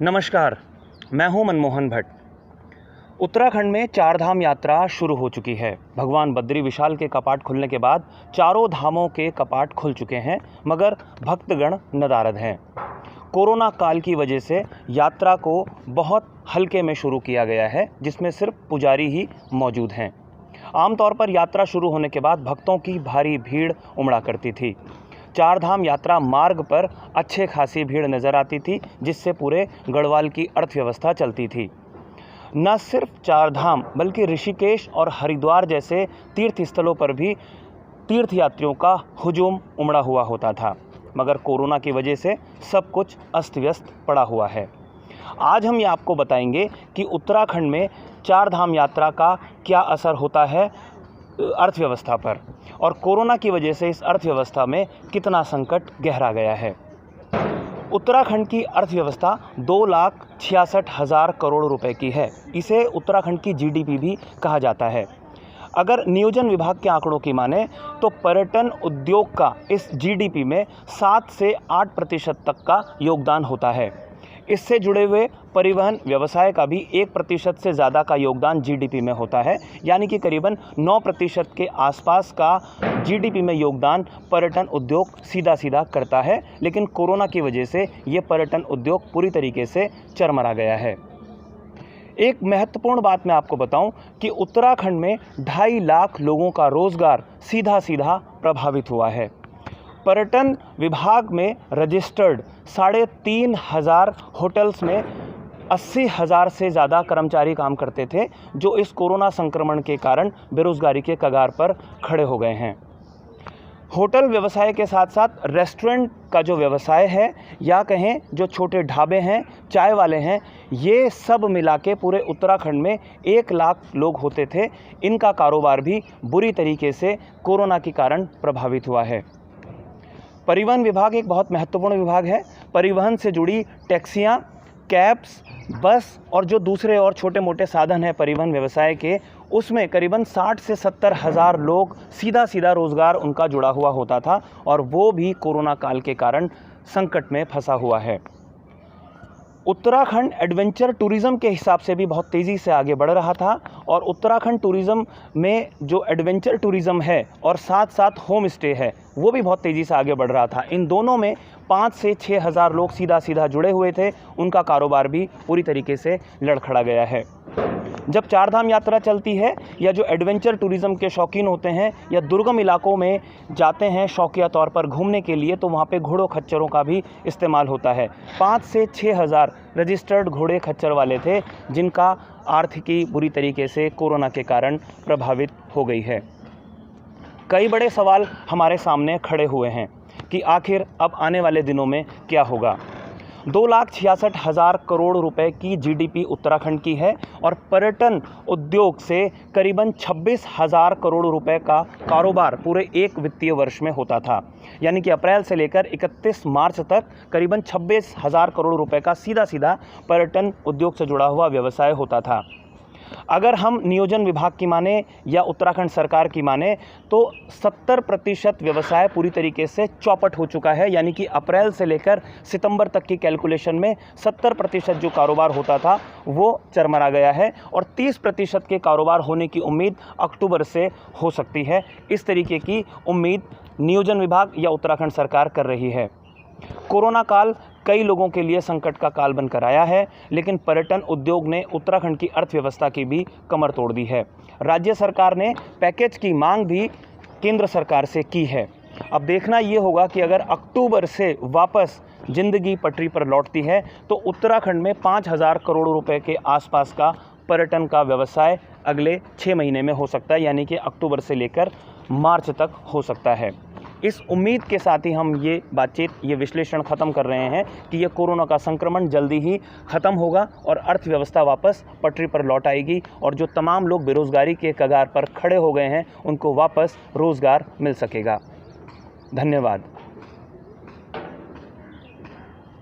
नमस्कार, मैं हूं मनमोहन भट्ट। उत्तराखंड में चारधाम यात्रा शुरू हो चुकी है। भगवान बद्री विशाल के कपाट खुलने के बाद चारों धामों के कपाट खुल चुके हैं, मगर भक्तगण नदारद हैं। कोरोना काल की वजह से यात्रा को बहुत हल्के में शुरू किया गया है, जिसमें सिर्फ पुजारी ही मौजूद हैं। आमतौर पर यात्रा शुरू होने के बाद भक्तों की भारी भीड़ उमड़ा करती थी। चारधाम यात्रा मार्ग पर अच्छे खासी भीड़ नजर आती थी, जिससे पूरे गढ़वाल की अर्थव्यवस्था चलती थी। न सिर्फ चारधाम बल्कि ऋषिकेश और हरिद्वार जैसे तीर्थ स्थलों पर भी तीर्थयात्रियों का हुजूम उमड़ा हुआ होता था, मगर कोरोना की वजह से सब कुछ अस्त व्यस्त पड़ा हुआ है। आज हम ये आपको बताएंगे कि उत्तराखंड में चारधाम यात्रा का क्या असर होता है अर्थव्यवस्था पर, और कोरोना की वजह से इस अर्थव्यवस्था में कितना संकट गहरा गया है। उत्तराखंड की अर्थव्यवस्था 2,66,000 करोड़ रुपए की है। इसे उत्तराखंड की जीडीपी भी कहा जाता है। अगर नियोजन विभाग के आंकड़ों की माने तो पर्यटन उद्योग का इस जीडीपी में 7 से 8% तक का योगदान होता है। इससे जुड़े हुए परिवहन व्यवसाय का भी 1% से ज़्यादा का योगदान जीडीपी में होता है, यानी कि करीबन 9% के आसपास का जीडीपी में योगदान पर्यटन उद्योग सीधा करता है। लेकिन कोरोना की वजह से ये पर्यटन उद्योग पूरी तरीके से चरमरा गया है। एक महत्वपूर्ण बात मैं आपको बताऊं कि उत्तराखंड में 2.5 लाख लोगों का रोजगार सीधा प्रभावित हुआ है। पर्यटन विभाग में रजिस्टर्ड 3,500 होटल्स में 80,000 से ज़्यादा कर्मचारी काम करते थे, जो इस कोरोना संक्रमण के कारण बेरोजगारी के कगार पर खड़े हो गए हैं। होटल व्यवसाय के साथ साथ रेस्टोरेंट का जो व्यवसाय है, या कहें जो छोटे ढाबे हैं, चाय वाले हैं, ये सब मिला के पूरे उत्तराखंड में 1 लाख लोग होते थे। इनका कारोबार भी बुरी तरीके से कोरोना के कारण प्रभावित हुआ है। परिवहन विभाग एक बहुत महत्वपूर्ण विभाग है। परिवहन से जुड़ी टैक्सियाँ, कैब्स, बस और जो दूसरे और छोटे मोटे साधन हैं परिवहन व्यवसाय के, उसमें करीबन 60 से 70 हज़ार लोग सीधा रोज़गार उनका जुड़ा हुआ होता था, और वो भी कोरोना काल के कारण संकट में फंसा हुआ है। उत्तराखंड एडवेंचर टूरिज़्म के हिसाब से भी बहुत तेज़ी से आगे बढ़ रहा था, और उत्तराखंड टूरिज़्म में जो एडवेंचर टूरिज़्म है और साथ होम स्टे है, वो भी बहुत तेज़ी से आगे बढ़ रहा था। इन दोनों में 5 से 6 हज़ार लोग सीधा जुड़े हुए थे। उनका कारोबार भी पूरी तरीके से लड़खड़ा गया है। जब चारधाम यात्रा चलती है, या जो एडवेंचर टूरिज़्म के शौकीन होते हैं या दुर्गम इलाकों में जाते हैं शौकिया तौर पर घूमने के लिए, तो वहाँ पे घोड़ों खच्चरों का भी इस्तेमाल होता है। 5 से 6 हज़ार रजिस्टर्ड घोड़े खच्चर वाले थे, जिनका आर्थिकी बुरी तरीके से कोरोना के कारण प्रभावित हो गई है। कई बड़े सवाल हमारे सामने खड़े हुए हैं कि आखिर अब आने वाले दिनों में क्या होगा। 2,66,000 करोड़ रुपए की जीडीपी उत्तराखंड की है, और पर्यटन उद्योग से करीबन 26,000 करोड़ रुपए का कारोबार पूरे एक वित्तीय वर्ष में होता था। यानी कि अप्रैल से लेकर 31 मार्च तक करीबन 26,000 करोड़ रुपए का सीधा पर्यटन उद्योग से जुड़ा हुआ व्यवसाय होता था। अगर हम नियोजन विभाग की माने या उत्तराखंड सरकार की माने तो 70% व्यवसाय पूरी तरीके से चौपट हो चुका है। यानी कि अप्रैल से लेकर सितंबर तक की कैलकुलेशन में 70% जो कारोबार होता था वो चरमरा गया है, और 30% के कारोबार होने की उम्मीद अक्टूबर से हो सकती है। इस तरीके की उम्मीद नियोजन विभाग या उत्तराखंड सरकार कर रही है। कोरोना काल कई लोगों के लिए संकट का काल बनकर आया है, लेकिन पर्यटन उद्योग ने उत्तराखंड की अर्थव्यवस्था की भी कमर तोड़ दी है। राज्य सरकार ने पैकेज की मांग भी केंद्र सरकार से की है। अब देखना ये होगा कि अगर अक्टूबर से वापस जिंदगी पटरी पर लौटती है, तो उत्तराखंड में 5,000 करोड़ रुपए के आसपास का पर्यटन का व्यवसाय अगले 6 महीने में हो सकता है, यानी कि अक्टूबर से लेकर मार्च तक हो सकता है। इस उम्मीद के साथ ही हम ये बातचीत, ये विश्लेषण ख़त्म कर रहे हैं कि ये कोरोना का संक्रमण जल्दी ही ख़त्म होगा और अर्थव्यवस्था वापस पटरी पर लौट आएगी, और जो तमाम लोग बेरोज़गारी के कगार पर खड़े हो गए हैं उनको वापस रोज़गार मिल सकेगा। धन्यवाद।